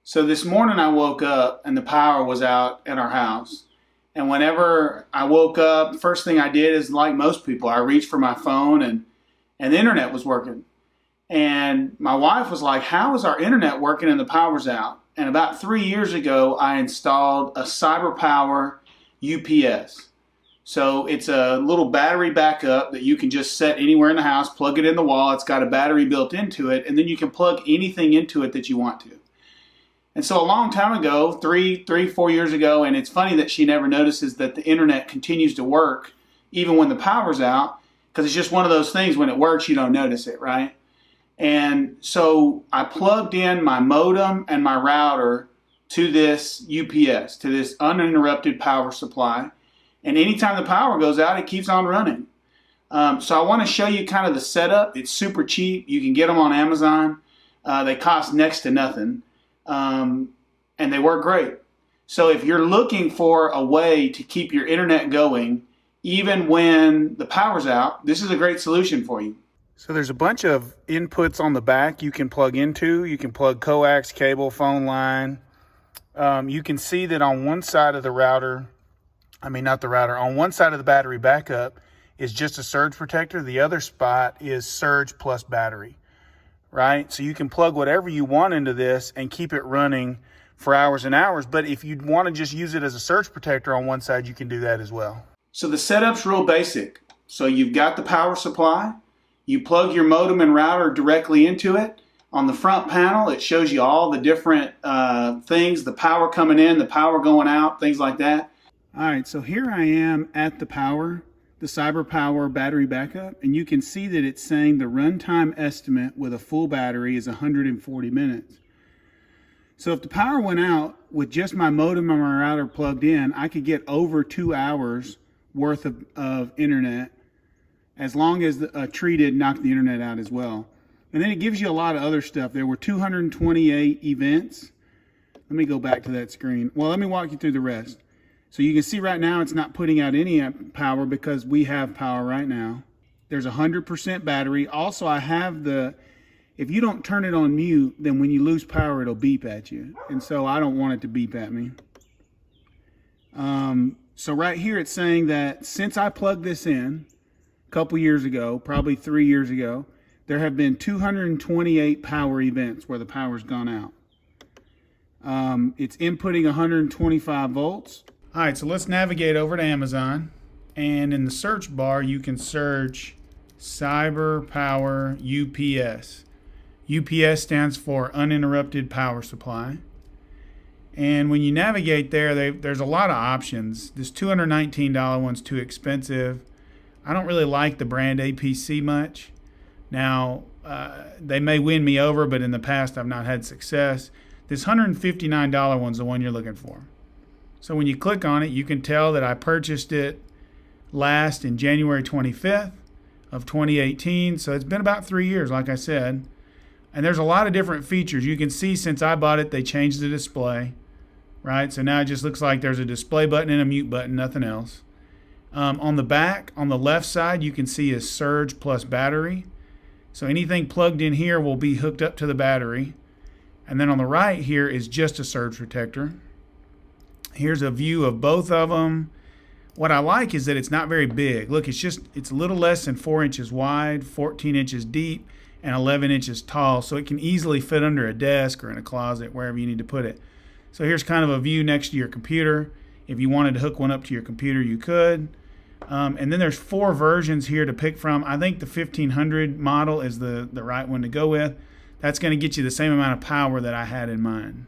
So this morning I woke up and the power was out at our house. And whenever I woke up, first thing I did is, like most people, I reached for my phone and the internet was working. And my wife was like, "How is our internet working and the power's out?" And about 3 years ago, I installed a CyberPower UPS. So it's a little battery backup that you can just set anywhere in the house, plug it in the wall. It's got a battery built into it, and then you can plug anything into it that you want to. And so a long time ago, 4 years ago, and it's funny that she never notices that the internet continues to work even when the power's out, because it's just one of those things, when it works, you don't notice it, right? And so I plugged in my modem and my router to this UPS, to this uninterrupted power supply. And anytime the power goes out, it keeps on running. So I want to show you kind of the setup. It's super cheap. You can get them on Amazon. They cost next to nothing. And they work great. So if you're looking for a way to keep your internet going, even when the power's out, this is a great solution for you. So there's a bunch of inputs on the back you can plug into. You can plug coax, cable, phone line. You can see that on one side of the router, on one side of the battery backup is just a surge protector. The other spot is surge plus battery, right? So you can plug whatever you want into this and keep it running for hours and hours. But if you want to just use it as a surge protector on one side, you can do that as well. So the setup's real basic. So you've got the power supply. You plug your modem and router directly into it. On the front panel, it shows you all the different things, the power coming in, the power going out, things like that. All right, so here I am at the CyberPower battery backup, and you can see that it's saying the runtime estimate with a full battery is 140 minutes. So if the power went out with just my modem and my router plugged in, I could get over 2 hours worth of internet, as long as a tree did knock the internet out as well. And then it gives you a lot of other stuff. There were 228 events. Let me go back to that screen. Well, let me walk you through the rest. So you can see right now it's not putting out any power because we have power right now. There's 100% battery. Also, I have if you don't turn it on mute, then when you lose power, it'll beep at you. And so I don't want it to beep at me. So right here, it's saying that since I plugged this in a couple years ago, probably 3 years ago, there have been 228 power events where the power's gone out. It's inputting 125 volts. All right, so let's navigate over to Amazon. And in the search bar, you can search CyberPower UPS. UPS stands for Uninterrupted Power Supply. And when you navigate there, there's a lot of options. This $219 one's too expensive. I don't really like the brand APC much. Now, they may win me over, but in the past I've not had success. This $159 one's the one you're looking for. So when you click on it, you can tell that I purchased it last in January 25th of 2018. So it's been about 3 years, like I said. And there's a lot of different features. You can see since I bought it, they changed the display, right? So now it just looks like there's a display button and a mute button, nothing else. On the back, on the left side, you can see is surge plus battery. So anything plugged in here will be hooked up to the battery. And then on the right here is just a surge protector. Here's a view of both of them. What I like is that it's not very big. Look, it's a little less than 4 inches wide, 14 inches deep, and 11 inches tall. So it can easily fit under a desk or in a closet, wherever you need to put it. So here's kind of a view next to your computer. If you wanted to hook one up to your computer, you could. And then there's 4 versions here to pick from. I think the 1500 model is the right one to go with. That's going to get you the same amount of power that I had in mind.